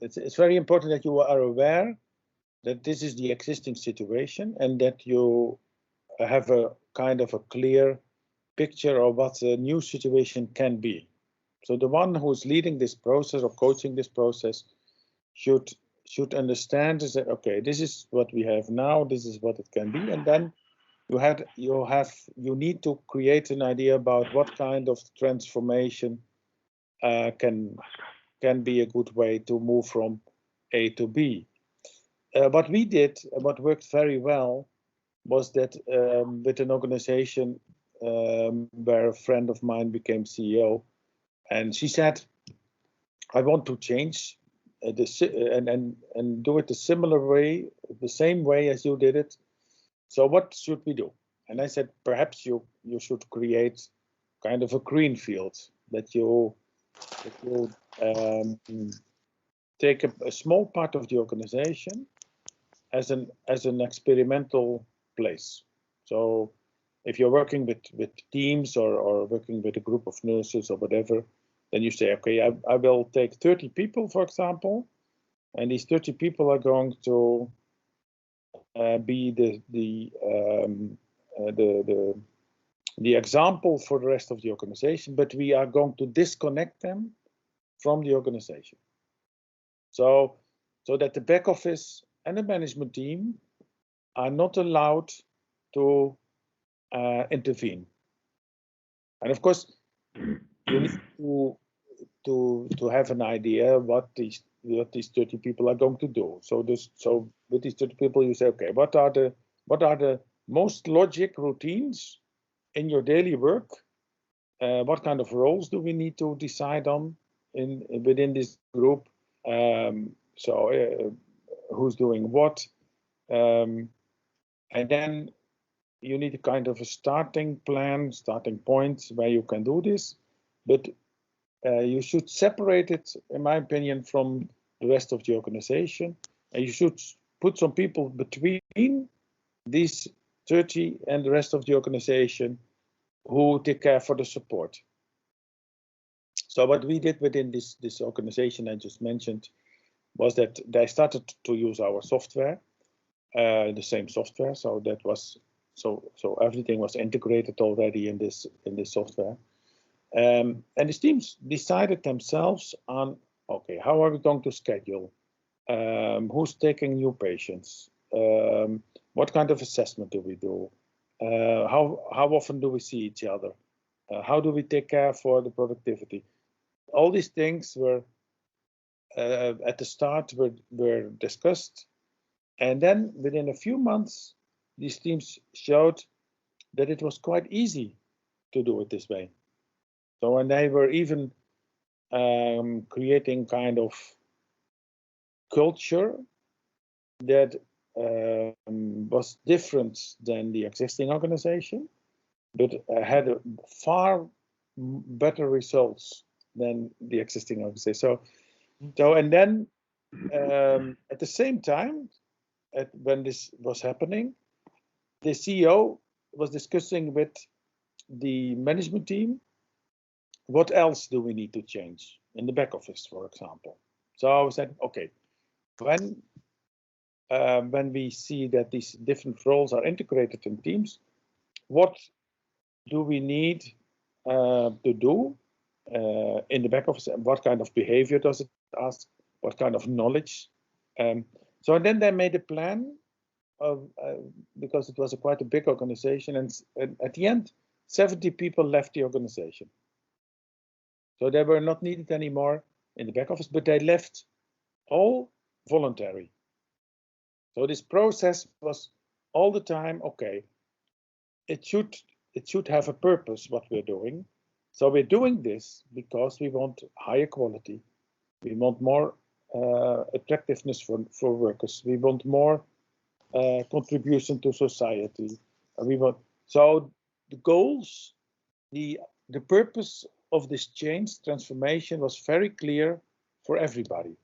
it's very important that you are aware that this is the existing situation and that you have a kind of a clear picture of what the new situation can be. So the one who's leading this process or coaching this process should understand is that, okay, this is what we have now, this is what it can be, and then you need to create an idea about what kind of transformation can be a good way to move from A to B. What we did, what worked very well, was that with an organization where a friend of mine became CEO, and she said, I want to change and do it a similar way, the same way as you did it. So what should we do? And I said, perhaps you should create kind of a green field, that you take a small part of the organization as an experimental place. So if you're working with teams or working with a group of nurses or whatever, then you say, okay, I will take 30 people, for example, and these 30 people are going to be the example for the rest of the organization, but we are going to disconnect them from the organization. So that the back office and the management team are not allowed to intervene. And of course, you need to have an idea what these 30 people are going to do. So with these 30 people, you say, okay, what are the most logic routines in your daily work? What kind of roles do we need to decide on within this group? Who's doing what? And then you need a kind of a starting plan, starting point where you can do this, but you should separate it, in my opinion, from the rest of the organization, and you should put some people between these 30 and the rest of the organization who take care for the support. So what we did within this organization I just mentioned was that they started to use our software, the same software. So that was so everything was integrated already in this software. And the teams decided themselves on, okay, how are we going to schedule? Who's taking new patients? What kind of assessment do we do? How often do we see each other? How do we take care for the productivity? All these things were at the start were discussed, and then within a few months, these teams showed that it was quite easy to do it this way. So, and they were even creating kind of culture that was different than the existing organization, but had far better results than the existing organization. So and then at the same time, when this was happening, the CEO was discussing with the management team, what else do we need to change in the back office, for example. So I said, okay, when we see that these different roles are integrated in teams, what do we need to do in the back office? What kind of behavior does it ask? What kind of knowledge? So then they made a plan of, because it was quite a big organization, and at the end, 70 people left the organization. So they were not needed anymore in the back office, but they left all voluntary. So this process was all the time, okay, it should have a purpose, what we're doing. So we're doing this because we want higher quality. We want more attractiveness for workers. We want more contribution to society. So the goals, the purpose of this change, transformation was very clear for everybody.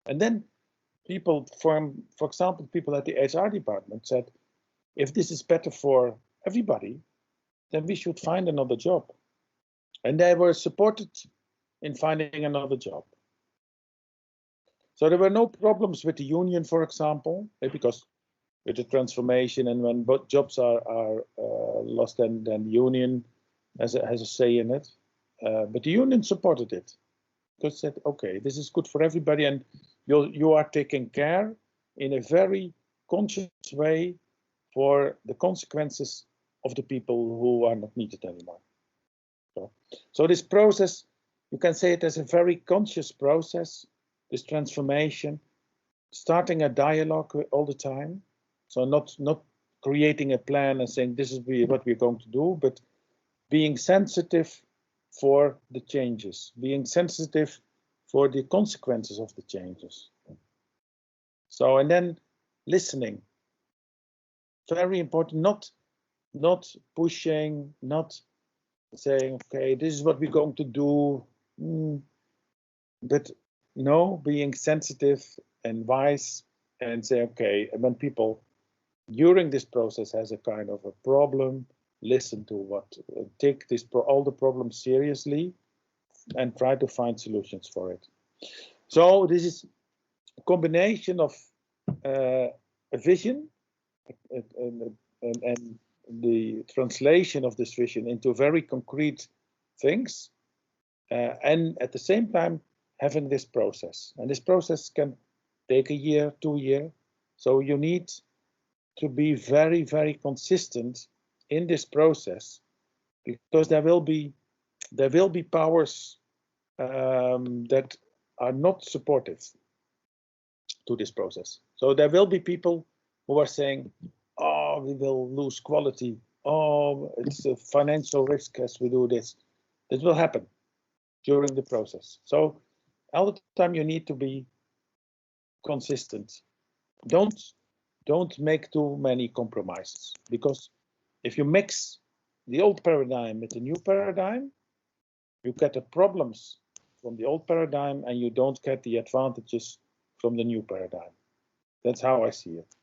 And then people for example, people at the HR department said, if this is better for everybody, then we should find another job. And they were supported in finding another job. So there were no problems with the union, for example, because with the transformation and when jobs are lost, then the union has a say in it. But the union supported it because said, okay, this is good for everybody, and you are taking care in a very conscious way for the consequences of the people who are not needed anymore. So this process, you can say it as a very conscious process, this transformation, starting a dialogue all the time. So not creating a plan and saying this is what we're going to do, but being sensitive for the changes, being sensitive for the consequences of the changes. So, and then listening, very important, not pushing, not saying, okay, this is what we're going to do, but no, being sensitive and wise and say, okay, and when people during this process has a kind of a problem, listen to what, take all the problems seriously and try to find solutions for it. So this is a combination of a vision and the translation of this vision into very concrete things, and at the same time having this process. And this process can take a year, 2 years. So you need to be very, very consistent in this process, because there will be powers that are not supportive to this process. So there will be people who are saying, oh, we will lose quality. Oh, it's a financial risk as we do this. This will happen during the process. So all the time you need to be consistent. Don't make too many compromises, because if you mix the old paradigm with the new paradigm, you get the problems from the old paradigm and you don't get the advantages from the new paradigm. That's how I see it.